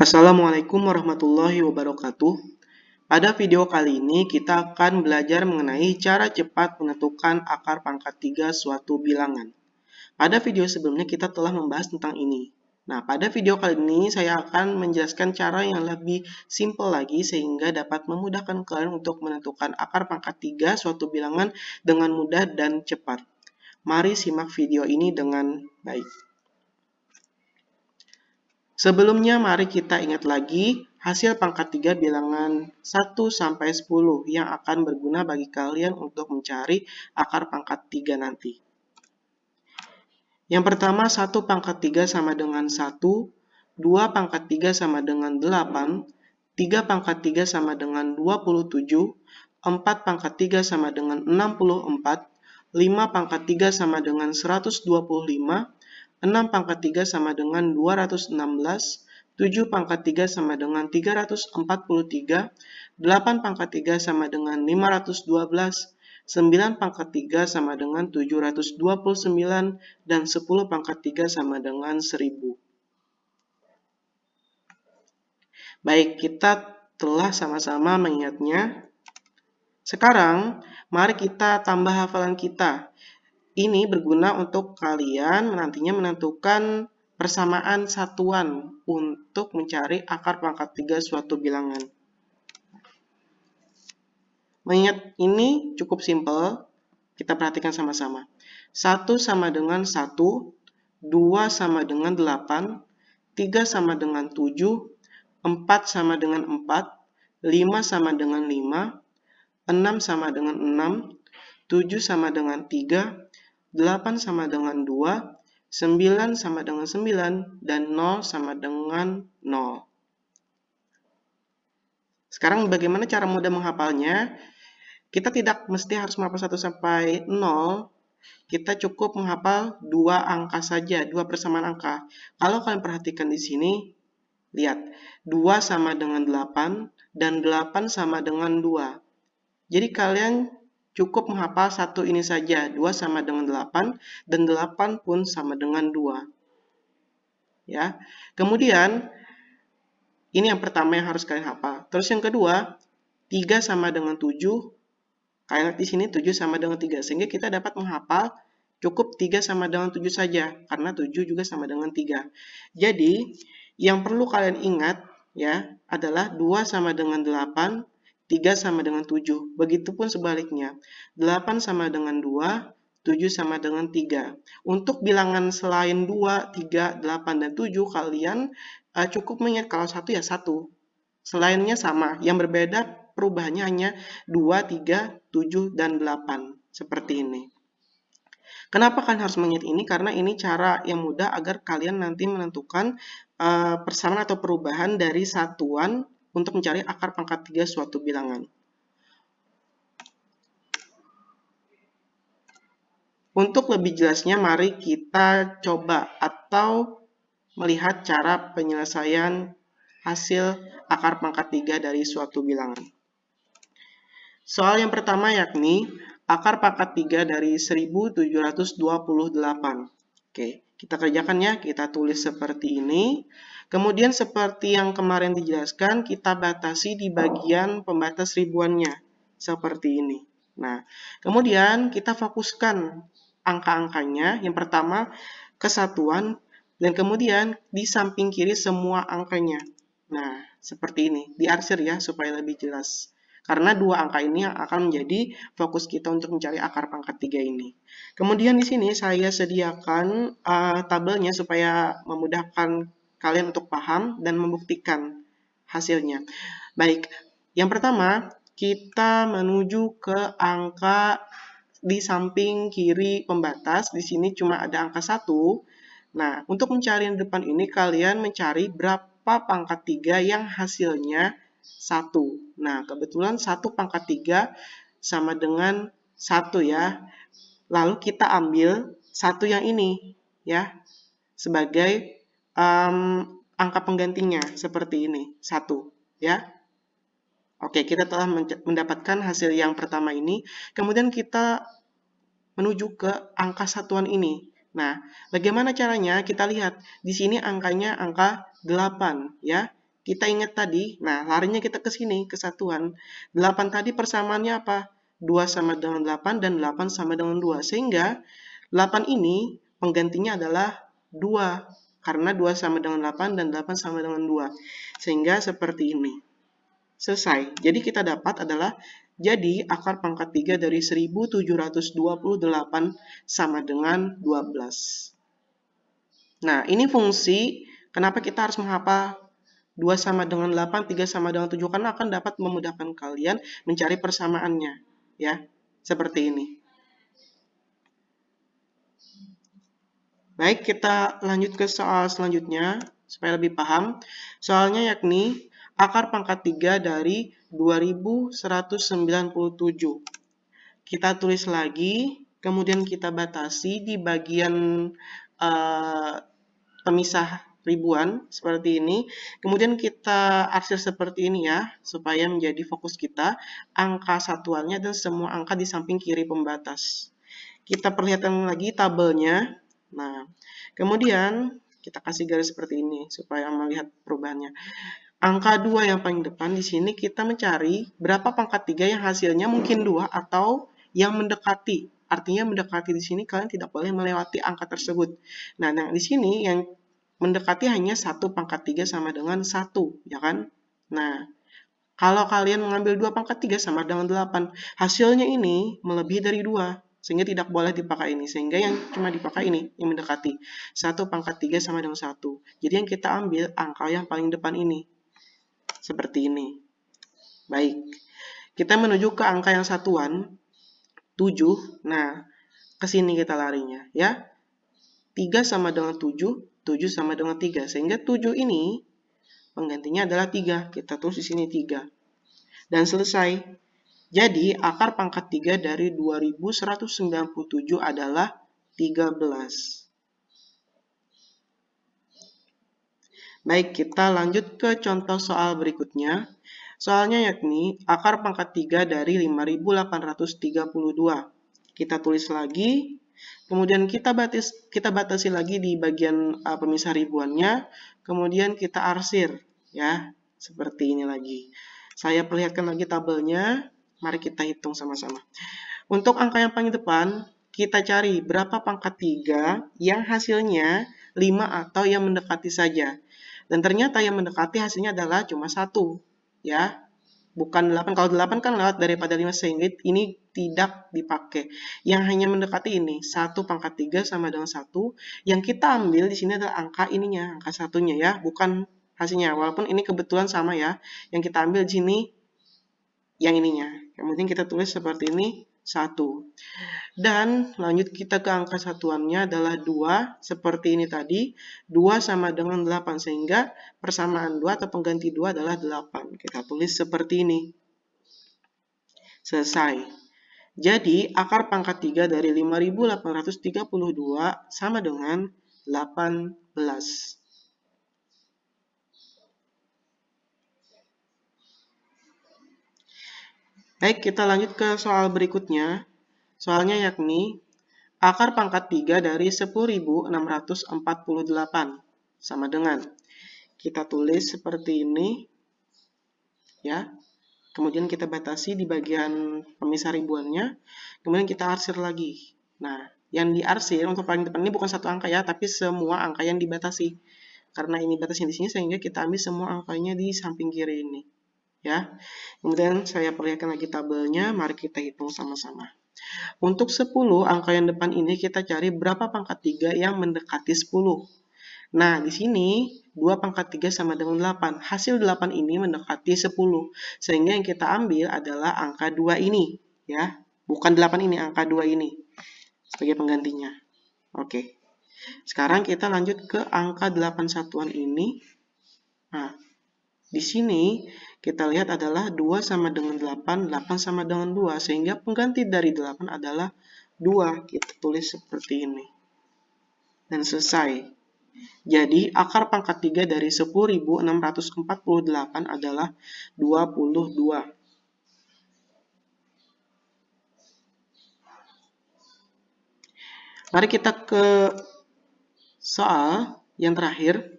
Assalamualaikum warahmatullahi wabarakatuh. Pada video kali ini kita akan belajar mengenai cara cepat menentukan akar pangkat 3 suatu bilangan. Pada video sebelumnya kita telah membahas tentang ini. Nah, pada video kali ini saya akan menjelaskan cara yang lebih simpel lagi sehingga dapat memudahkan kalian untuk menentukan akar pangkat 3 suatu bilangan dengan mudah dan cepat. Mari simak video ini dengan baik. Sebelumnya mari kita ingat lagi hasil pangkat 3 bilangan 1 sampai 10 yang akan berguna bagi kalian untuk mencari akar pangkat 3 nanti. Yang pertama 1 pangkat 3 sama dengan 1, 2 pangkat 3 sama dengan 8, 3 pangkat 3 sama dengan 27, 4 pangkat 3 sama dengan 64, 5 pangkat 3 sama dengan 125, 6 pangkat 3 sama dengan 216, 7 pangkat 3 sama dengan 343, 8 pangkat 3 sama dengan 512, 9 pangkat 3 sama dengan 729, dan 10 pangkat 3 sama dengan 1000. Baik, kita telah sama-sama mengingatnya. Sekarang, mari kita tambah hafalan kita. Ini berguna untuk kalian nantinya menentukan persamaan satuan untuk mencari akar pangkat 3 suatu bilangan. Mengingat ini cukup simpel, kita perhatikan sama-sama. 1 sama dengan 1, 2 sama dengan 8, 3 sama dengan 7, 4 sama dengan 4, 5 sama dengan 5, 6 sama dengan 6, 7 sama dengan 3, 8 sama dengan 2, 9 sama dengan 9, dan 0 sama dengan 0. Sekarang bagaimana cara mudah menghafalnya? Kita tidak mesti harus menghafal 1 sampai 0. Kita cukup menghafal 2 angka saja, 2 persamaan angka. Kalau kalian perhatikan di sini, lihat, 2 sama dengan 8, dan 8 sama dengan 2. Jadi kalian cukup menghafal satu ini saja, 2 sama dengan 8, dan 8 pun sama dengan 2. Ya. Kemudian, ini yang pertama yang harus kalian hafal. Terus yang kedua, 3 sama dengan 7. Kalian lihat di sini 7 sama dengan 3. Sehingga kita dapat menghafal cukup 3 sama dengan 7 saja. Karena 7 juga sama dengan 3. Jadi, yang perlu kalian ingat ya adalah 2 sama dengan 8, 3 sama dengan 7. Begitupun sebaliknya. 8 sama dengan 2, 7 sama dengan 3. Untuk bilangan selain 2, 3, 8, dan 7, kalian cukup mengingat kalau 1 ya 1. Selainnya sama. Yang berbeda perubahannya hanya 2, 3, 7, dan 8. Seperti ini. Kenapa kalian harus mengingat ini? Karena ini cara yang mudah agar kalian nanti menentukan persamaan atau perubahan dari satuan untuk mencari akar pangkat 3 suatu bilangan. Untuk lebih jelasnya, mari kita coba atau melihat cara penyelesaian hasil akar pangkat 3 dari suatu bilangan. Soal yang pertama yakni akar pangkat 3 dari 1728. Oke, kita kerjakan ya, kita tulis seperti ini. Kemudian seperti yang kemarin dijelaskan, kita batasi di bagian pembatas ribuannya. Seperti ini. Nah, kemudian kita fokuskan angka-angkanya. Yang pertama, kesatuan. Dan kemudian di samping kiri semua angkanya. Nah, seperti ini. Diarsir ya, supaya lebih jelas. Karena dua angka ini yang akan menjadi fokus kita untuk mencari akar pangkat 3 ini. Kemudian di sini saya sediakan tabelnya supaya memudahkan kalian untuk paham dan membuktikan hasilnya. Baik, yang pertama kita menuju ke angka di samping kiri pembatas. Di sini cuma ada angka 1. Nah, untuk mencari yang depan ini kalian mencari berapa pangkat 3 yang hasilnya 1. Nah, kebetulan 1 pangkat 3 sama dengan 1 ya. Lalu kita ambil 1 yang ini ya sebagai angka penggantinya seperti ini, 1 ya. Oke, kita telah mendapatkan hasil yang pertama ini. Kemudian kita menuju ke angka satuan ini. Nah, bagaimana caranya? Kita lihat di sini angkanya angka 8 ya. kita ingat tadi, nah larinya kita ke sini, ke satuan. 8 tadi persamaannya apa? 2 sama dengan 8 dan 8 sama dengan 2. Sehingga 8 ini penggantinya adalah 2. Karena 2 sama dengan 8 dan 8 sama dengan 2. Sehingga seperti ini. Selesai. Jadi kita dapat adalah, jadi akar pangkat 3 dari 1728 sama dengan 12. Nah, ini fungsi, kenapa kita harus menghafal 2 sama dengan 8, 3 sama dengan 7, karena akan dapat memudahkan kalian mencari persamaannya. Ya, seperti ini. Baik, kita lanjut ke soal selanjutnya, supaya lebih paham. Soalnya yakni, akar pangkat 3 dari 2197. Kita tulis lagi, kemudian kita batasi di bagian pemisah ribuan seperti ini. Kemudian kita arsir seperti ini ya, supaya menjadi fokus kita angka satuannya dan semua angka di samping kiri pembatas. Kita perlihatkan lagi tabelnya. Nah, kemudian kita kasih garis seperti ini supaya melihat perubahannya. Angka 2 yang paling depan di sini kita mencari berapa pangkat 3 yang hasilnya mungkin 2 atau yang mendekati. Artinya mendekati di sini kalian tidak boleh melewati angka tersebut. Nah, di sini yang mendekati hanya 1 pangkat 3 sama dengan 1, ya kan? Nah, kalau kalian mengambil 2 pangkat 3 sama dengan 8, hasilnya ini melebihi dari 2, sehingga tidak boleh dipakai ini. Sehingga yang cuma dipakai ini, yang mendekati. 1 pangkat 3 sama dengan 1. Jadi yang kita ambil angka yang paling depan ini. Seperti ini. Baik, kita menuju ke angka yang satuan, 7. Nah, ke sini kita larinya, ya. 3 sama dengan 7, 7 sama dengan 3. Sehingga 7 ini penggantinya adalah 3. Kita tulis di sini 3. Dan selesai. Jadi, akar pangkat 3 dari 2197 adalah 13. Baik, kita lanjut ke contoh soal berikutnya. Soalnya yakni akar pangkat 3 dari 5832. Kita tulis lagi, kemudian kita batasi lagi di bagian pemisah ribuannya, kemudian kita arsir, ya, seperti ini lagi. Saya perlihatkan lagi tabelnya, mari kita hitung sama-sama. Untuk angka yang paling depan, kita cari berapa pangkat 3 yang hasilnya 5 atau yang mendekati saja. Dan ternyata yang mendekati hasilnya adalah cuma 1, ya. Bukan 8. Kalau 8 kan lewat daripada 5, sehingga ini tidak dipakai. Yang hanya mendekati ini, 1 pangkat 3 sama dengan 1. Yang kita ambil di sini adalah angka ininya, angka satunya ya, bukan hasilnya. Walaupun ini kebetulan sama ya. Yang kita ambil di sini yang ininya. Kemudian kita tulis seperti ini, 1. Dan lanjut kita ke angka satuannya adalah 2, seperti ini tadi. 2 sama dengan 8, sehingga persamaan 2 atau pengganti 2 adalah 8. Kita tulis seperti ini. Selesai. Jadi, akar pangkat 3 dari 5832 sama dengan 18. Baik, kita lanjut ke soal berikutnya. Soalnya yakni akar pangkat 3 dari 10.648 sama dengan, kita tulis seperti ini, ya. Kemudian kita batasi di bagian pemisah ribuannya, kemudian kita arsir lagi. Nah, yang diarsir untuk paling depan ini bukan satu angka ya, tapi semua angka yang dibatasi. Karena ini batasnya di sini, sehingga kita ambil semua angkanya di samping kiri ini, ya. Kemudian saya perlihatkan lagi tabelnya, mari kita hitung sama-sama. Untuk 10, angka yang depan ini kita cari berapa pangkat 3 yang mendekati 10. Nah, di sini 2 pangkat 3 sama dengan 8. Hasil 8 ini mendekati 10. Sehingga yang kita ambil adalah angka 2 ini, ya. Bukan 8 ini, angka 2 ini sebagai penggantinya. Oke. Sekarang kita lanjut ke angka 8 satuan ini. Nah, di sini kita lihat adalah 2 sama dengan 8, 8 sama dengan 2. Sehingga pengganti dari 8 adalah 2. Kita tulis seperti ini. Dan selesai. Jadi, akar pangkat 3 dari 10.648 adalah 22. Mari kita ke soal yang terakhir.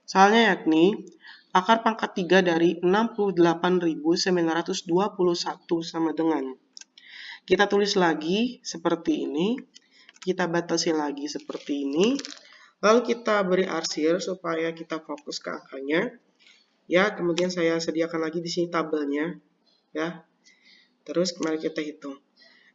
Soalnya yakni, akar pangkat 3 dari 68.921 sama dengan. Kita tulis lagi seperti ini. Kita batasi lagi seperti ini. Lalu kita beri arsir supaya kita fokus ke angkanya. Ya, kemudian saya sediakan lagi di sini tabelnya. Ya, terus mari kita hitung.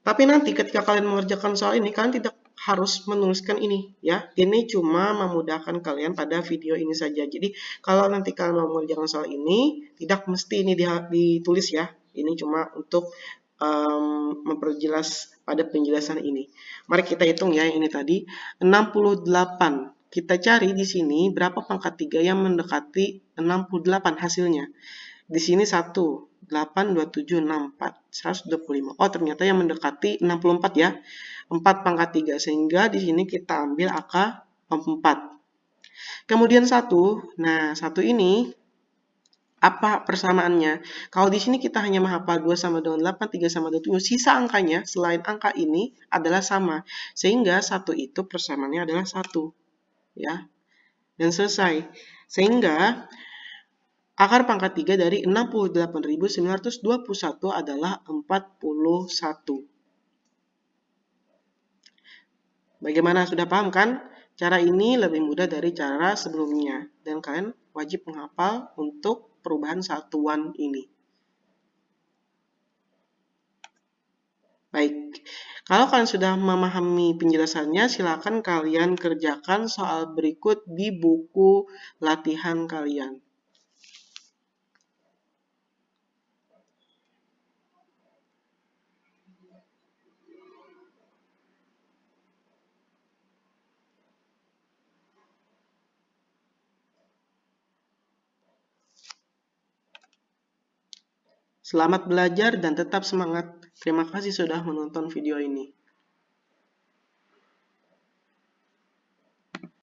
Tapi nanti ketika kalian mengerjakan soal ini, kalian tidak harus menuliskan ini ya. Ini cuma memudahkan kalian pada video ini saja. Jadi kalau nanti kalian mau mengerjakan soal ini, tidak mesti ini ditulis ya. Ini cuma untuk memperjelas pada penjelasan ini. Mari kita hitung ya, ini tadi 68. Kita cari di sini berapa pangkat 3 yang mendekati 68 hasilnya. Di sini 1, 8, 27, 64, 125. Oh, ternyata yang mendekati 64 ya. 4 pangkat 3. Sehingga di sini kita ambil angka 4. Kemudian 1. Nah, 1 ini apa persamaannya? Kalau di sini kita hanya menghafal 2 sama dengan 8, 3 sama 27, sisa angkanya selain angka ini adalah sama. Sehingga 1 itu persamaannya adalah 1. Ya. Dan selesai. Sehingga akar pangkat 3 dari 68.921 adalah 41. Bagaimana, sudah paham kan? Cara ini lebih mudah dari cara sebelumnya. Dan kalian wajib menghafal untuk perubahan satuan ini. Baik, kalau kalian sudah memahami penjelasannya, silakan kalian kerjakan soal berikut di buku latihan kalian. Selamat belajar dan tetap semangat. Terima kasih sudah menonton video ini.